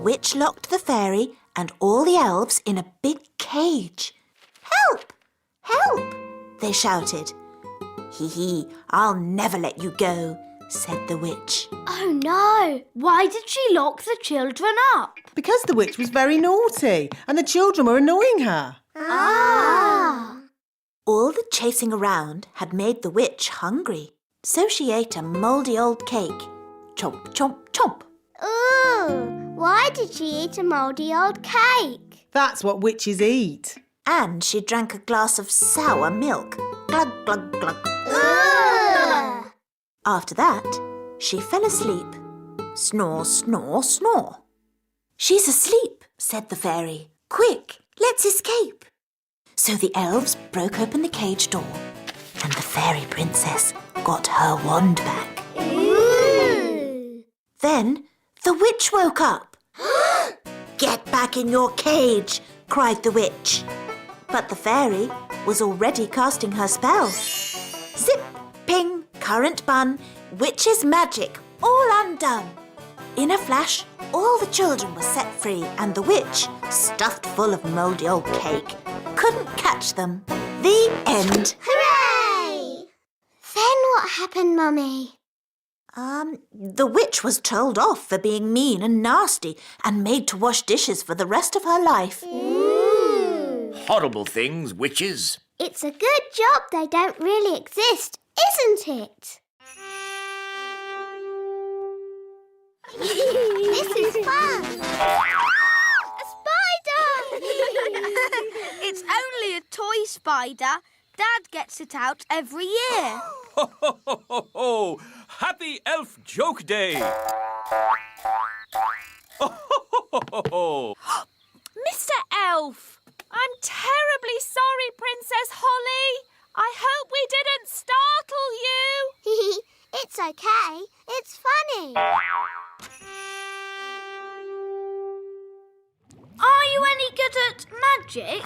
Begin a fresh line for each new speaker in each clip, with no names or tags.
witch locked the fairy and all the elves in a big cage. "Help! Help!" they shouted. "Hee, I'll never let you go," said the witch.
Oh no! Why did she lock the children up?
Because the witch was very naughty and the children were annoying her.
Ah!
All the chasing around had made the witch hungry, so she ate a mouldy old cake. Chomp, chomp, chomp.
Ooh, why did she eat a mouldy old cake?
That's what witches eat.
And she drank a glass of sour milk. Glug, glug, glug.
Ugh.
After that, she fell asleep. Snore, snore, snore. "She's asleep," said the fairy. "Quick, let's escape." So the elves broke open the cage door and the fairy princess got her wand back.
Ooh.
Then the witch woke up. "Get back in your cage," cried the witch. But the fairy was already casting her spell. Zip, ping, current bun, witch's magic, all undone. In a flash, all the children were set free and the witch, stuffed full of mouldy old cake, couldn't catch them. The end.
Hooray! Then what happened, Mummy?
The witch was told off for being mean and nasty and made to wash dishes for the rest of her life.
Ooh.
Horrible things, witches.
It's a good job they don't really exist, isn't it? This is fun! A spider!
It's only a toy spider. Dad gets it out every year.
Ho, ho, ho, ho, ho! Happy Elf Joke Day! Ho, ho, ho, ho, ho!
Mr. Elf, I'm terribly sorry, Princess Holly. I hope we didn't startle you.
It's okay. It's funny.
Are you any good at magic?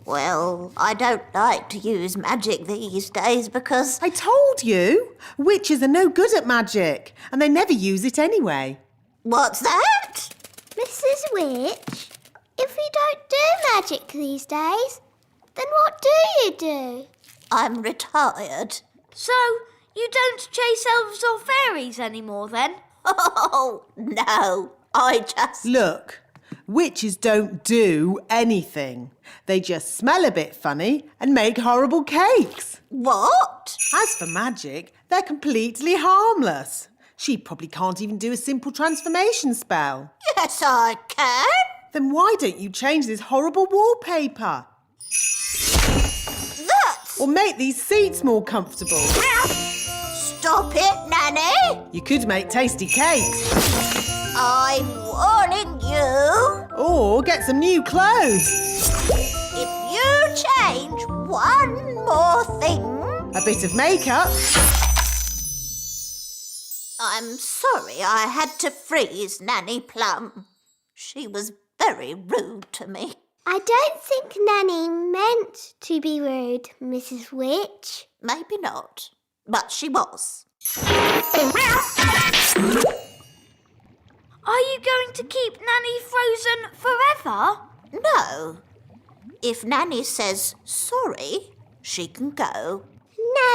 Well, I don't like to use magic these days because...
I told you, witches are no good at magic and they never use it anyway.
What's that?
Mrs. Witch, if you don't do magic these days, then what do you do?
I'm retired.
So, you don't chase elves or fairies anymore then?
Oh, no, I just...
Look, witches don't do anything. They just smell a bit funny and make horrible cakes.
What?
As for magic, they're completely harmless. She probably can't even do a simple transformation spell.
Yes, I can.
Then why don't you change this horrible wallpaper?
That's...
Or make these seats more comfortable.
Stop it, Nanny.
You could make tasty cakes.
I'm warning you.
Or get some new clothes.
If you change one more thing...
A bit of makeup.
I'm sorry I had to freeze Nanny Plum. She was very rude to me.
I don't think Nanny meant to be rude, Mrs. Witch.
Maybe not, but she was.
Are you going to keep Nanny frozen forever?
No. If Nanny says sorry, she can go.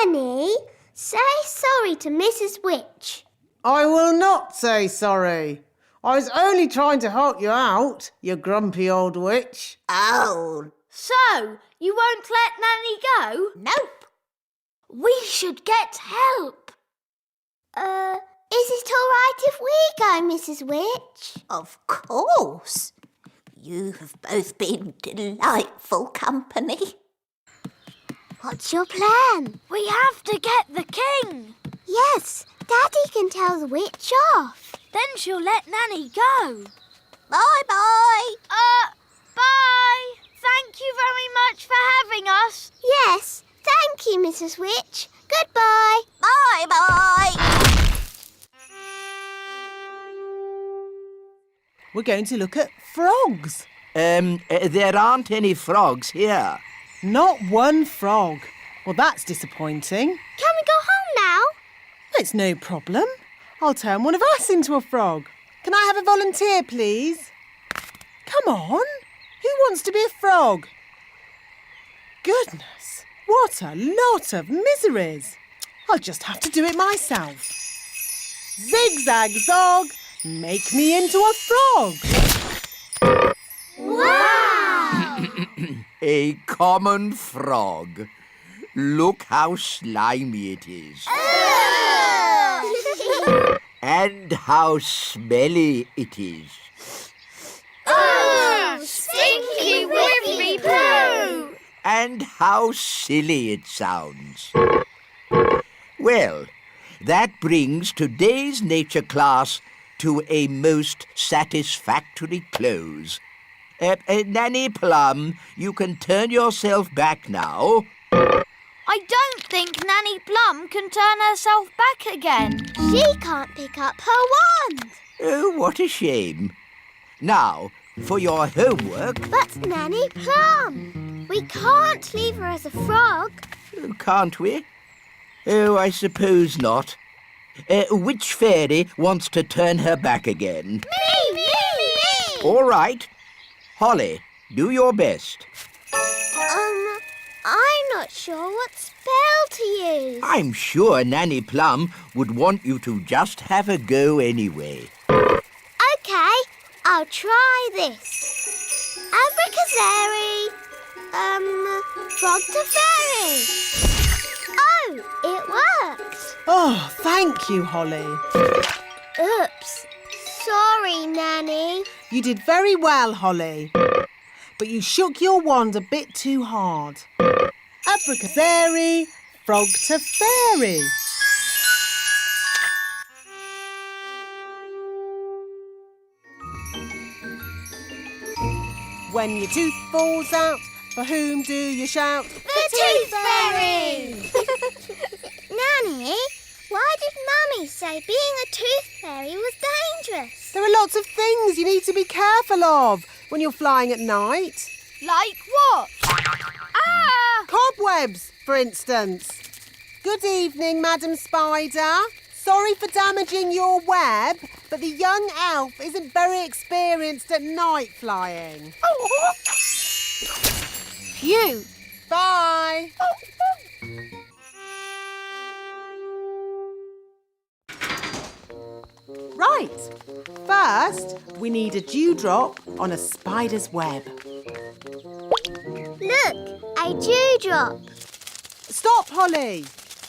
Nanny, say sorry to Mrs. Witch.
I will not say sorry. I was only trying to help you out, you grumpy old witch.
Oh,
So, you won't let Nanny go?
nope.
We should get help.
Is it all right if we go, Mrs. Witch?
Of course. You have both been delightful company.
What's your plan?
We have to get the king.
Yes, Daddy can tell the witch off.
Then she'll let Nanny go.
Bye-bye.
Bye. Thank you very much for having us.
Yes, thank you, Mrs. Witch. Goodbye.
Bye-bye.
We're going to look at frogs.
There aren't any frogs here.
Not one frog. Well, that's disappointing.
Can we go home now?
It's no problem. I'll turn one of us into a frog. Can I have a volunteer, please? Come on. Who wants to be a frog? Goodness, what a lot of miseries. I'll just have to do it myself. Zigzag zog, make me into a frog.
Wow!
A common frog. Look how slimy it is. And how smelly it is.
Oh, stinky whippy poo!
And how silly it sounds. Well, that brings today's nature class to a most satisfactory close. Nanny Plum, you can turn yourself back now.
I don't think Nanny Plum can turn herself back again.
She can't pick up her wand.
Oh, what a shame. Now, for your homework.
But Nanny Plum, we can't leave her as a frog.
Can't we? Oh, I suppose not. Which fairy wants to turn her back again?
Me!
All right. Holly, do your best.
I'm not sure what spell to use.
I'm sure Nanny Plum would want you to just have a go anyway.
Okay, I'll try this. Abracazari, frog to fairy. Oh, it worked.
Oh, thank you, Holly.
Oops. Sorry, Nanny.
You did very well, Holly. But you shook your wand a bit too hard. Abracazari, frog to fairy. When your tooth falls out, for whom do you shout?
The Tooth Fairy! Nanny, why did Mummy say being a tooth fairy was dangerous?
There are lots of things you need to be careful of when you're flying at night.
Like what? Ah!
Cobwebs, for instance. Good evening, Madam Spider. Sorry for damaging your web, but the young elf isn't very experienced at night flying.
Phew!
Bye. Right. First, we need a dewdrop on a spider's web.
Look, a dewdrop.
Stop, Holly.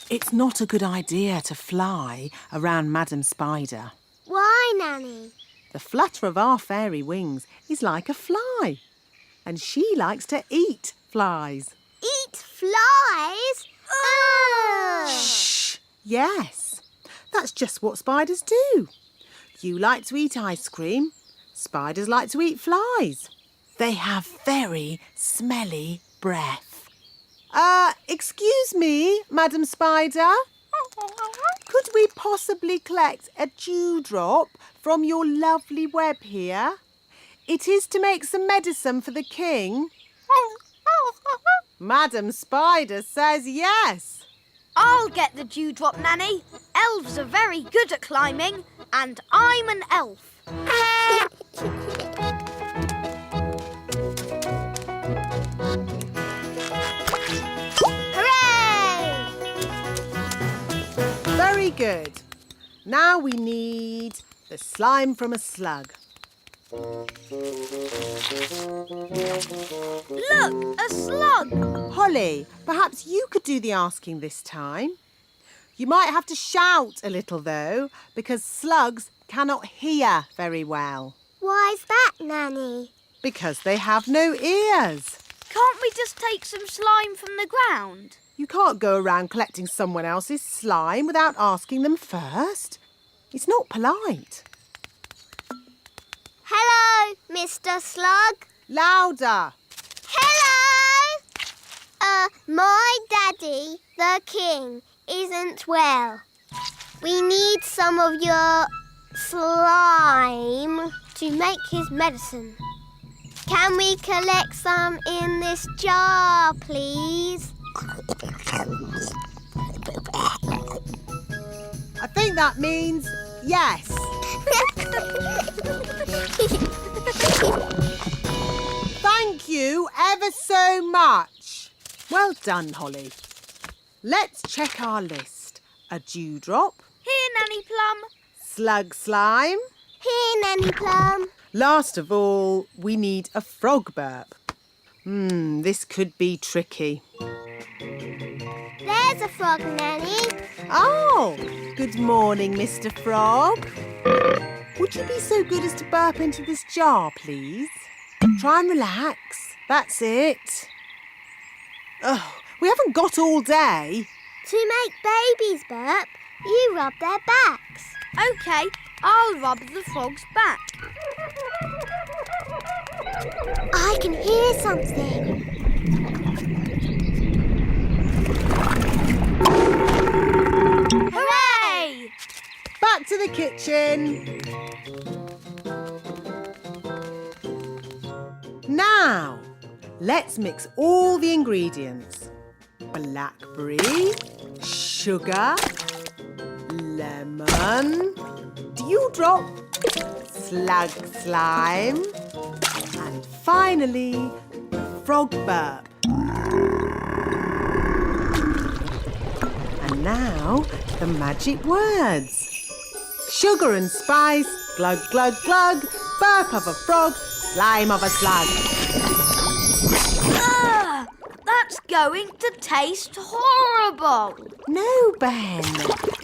It's not a good idea to fly around Madam Spider.
Why, Nanny?
The flutter of our fairy wings is like a fly, and she likes to eat flies.
Eat flies? Ugh!
Shh! Yes, that's just what spiders do. You like to eat ice cream. Spiders like to eat flies. They have very smelly breath. Excuse me, Madam Spider. Could we possibly collect a dewdrop from your lovely web here? It is to make some medicine for the king. Madam Spider says yes.
I'll get the dewdrop, Nanny. Elves are very good at climbing, and I'm an elf.
Hooray!
Very good. Now we need the slime from a slug.
Look, a slug.
Holly, perhaps you could do the asking this time. You might have to shout a little, though, because slugs cannot hear very well.
Why's that, Nanny?
Because they have no ears.
Can't we just take some slime from the ground?
You can't go around collecting someone else's slime without asking them first. It's not polite.
Hello, Mr. Slug.
Louder.
Hello! My daddy, the king, isn't well. We need some of your slime to make his medicine. Can we collect some in this jar, please?
I think that means yes. you ever so much. Well done, Holly. Let's check our list. A dewdrop,
Here, Nanny Plum.
slug slime.
Here, Nanny Plum.
Last of all, we need a frog burp. This could be tricky.
There's a frog, Nanny.
Oh, good morning, Mr. Frog. Would you be so good as to burp into this jar, please? Try and relax. That's it. Oh, we haven't got all day.
To make babies burp, you rub their backs.
OK, I'll rub the frog's back.
I can hear something.
Hooray!
Back to the kitchen. Now, let's mix all the ingredients. Blackberry, sugar, lemon, dewdrop, slug slime, and finally, the frog burp. And now, the magic words. Sugar and spice, glug, glug, glug, burp of a frog, slime of a slug.
Ah, that's going to taste horrible.
No, Ben.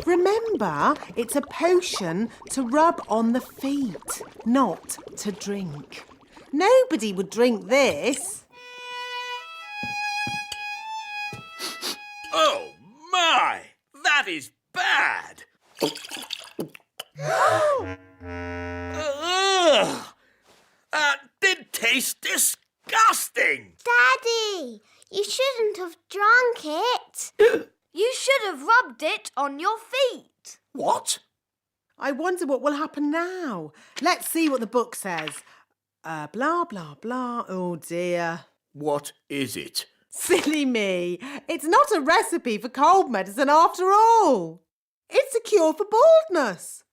Remember, it's a potion to rub on the feet, not to drink. Nobody would drink this.
Oh, my! That is bad! Ugh! That did taste disgusting!
Daddy, you shouldn't have drunk it.
You should have rubbed it on your feet.
What?
I wonder what will happen now. Let's see what the book says. Blah, blah, blah. Oh, dear.
What is it?
Silly me. It's not a recipe for cold medicine after all. It's a cure for baldness.